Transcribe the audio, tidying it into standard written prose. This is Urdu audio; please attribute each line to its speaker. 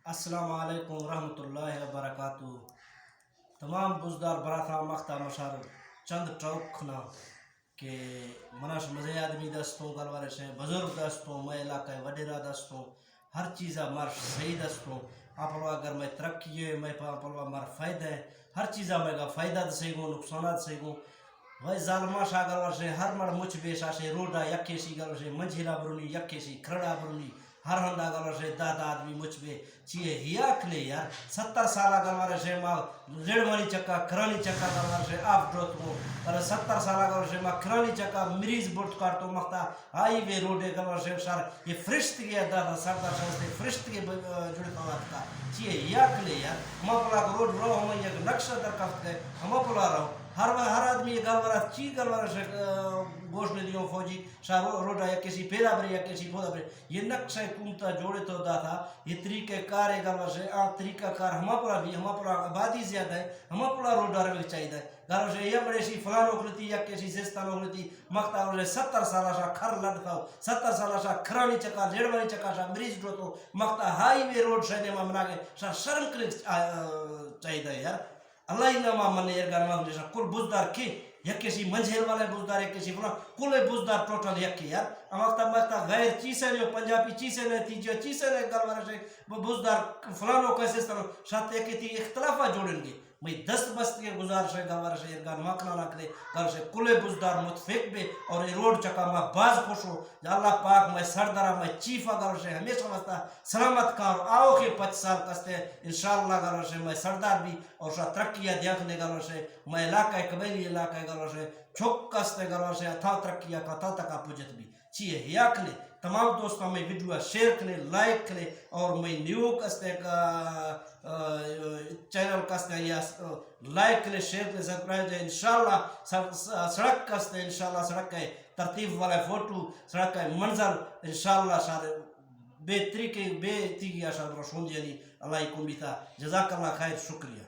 Speaker 1: السلام علیکم ورحمۃ اللہ وبرکاتہ. تمام بزدار براتھا مختہ مشار چند ٹوکنا کہ مناش مزے آدمی دستوں گلوارے سے بزرگ دستوں میں علاقہ وڈیرا دستوں ہر چیزا مر صحیح دستوں اپلوا اگر میں ترقی ہے میں اپلوا مر فائدہ ہے ہر چیزا میں کا فائدہ سے گو نقصانات سے گو وای ظالما شا گلوار سے ہر مر مچ بیشا سے روڈا یکے سی گلوار سے منجھیلا برونی یکے سی کھڑا برونی ہر ہندا گلوار سے دادا آدمی مچ بے چیئے ہیا کھلے یار 70 سالہ گلوار سے ماں ریڑوانی چکا کھرانی چکا گلوار سے آپ ڈروت کو اور 70 سالہ گلوار سے ماں کھرانی چکا مریض بورت کارتو مختا آئی وے روڈے گلوار سے سار یہ فرشت گیا دادا سردار شاہستے فرشت کے جڑے پاوات کا چیئے ہیا کھلے یار ہم اپلا روڈ رو ہم یک نقشہ درکفت گئے ہم اپلا رہو ہر آدمی یہ گلوارات چی گلوارات سے گوشت نے دیوں فوجی شاہ روڈا یا کسی پیدا بری یا کسی پودا بری یہ نقشہ حکومتہ جوڑے تو دا تھا یہ طریقہ کار ہے گلوار سے طریقہ کار ہما پورا بھی ہما پورا آبادی زیادہ ہے ہما پورا روڈا روی چاہیے ہے گلوار سے یہ بڑے سی فلان اکھلتی یا کسی سستان اکھلتی مقتا ہو 70 سالہ شاہ کھر لڑ تھا 70 سالہ شاہ کھرانی چکا لیڑوانی چکا شاہ مریض ڈو تو مقتا ہائی وے روڈ شہنے میں منا گئے شاہ شرم کرنے چاہیے ہے یار اللہ ہی نامہ مننے ارگان مانگ جیسا کل بزدار کی یکی سی منجھیل والے بزدار یکی سی فلان کل بزدار ٹوٹل یکی یار امکتا غیر چیسے جو پنجابی چیسے نے تیجو چیسے نے گلوار سے بزدار فلانو کیسے طرح شاہتے یکی تی اختلافہ جوڑیں گے میں دست بست کے گزار سے گلوار سے ارگان ماکنا نہ کرے گلوار سے کل بزدار متفق بے اور یہ روڈ چکا میں باز خوش ہو یا اللہ پاک میں سردارہ میں چیفہ گلوار سے ہمیشہ واسطہ سلامت کار آؤ کے 5 سال کستے انشاءاللہ گلوار سے میں سردار بھی اور شاہ ترقیہ دیکھنے گلوار سے میں علاقہ قبیلی علاقہ گلوار سے چھوک کستے گلوار سے اتھا ترقیہ کا تھا تکا پوجت بھی چیئے ہیا کھلے تمام دوستوں میں ویڈیو شیئر کریں لائک کریں اور میں نیو کستے کا چینل کستے یا لائک کریں شیئر کریں سبسکرائب کریں انشاءاللہ سڑک کستے انشاءاللہ سڑک کے ترتیب والے فوٹو سڑک کے منظر انشاءاللہ سارے بے طریقے بے تیگی آشان روشون دیانی اللہ کم بھی تھا جزاک اللہ خیر شکریہ.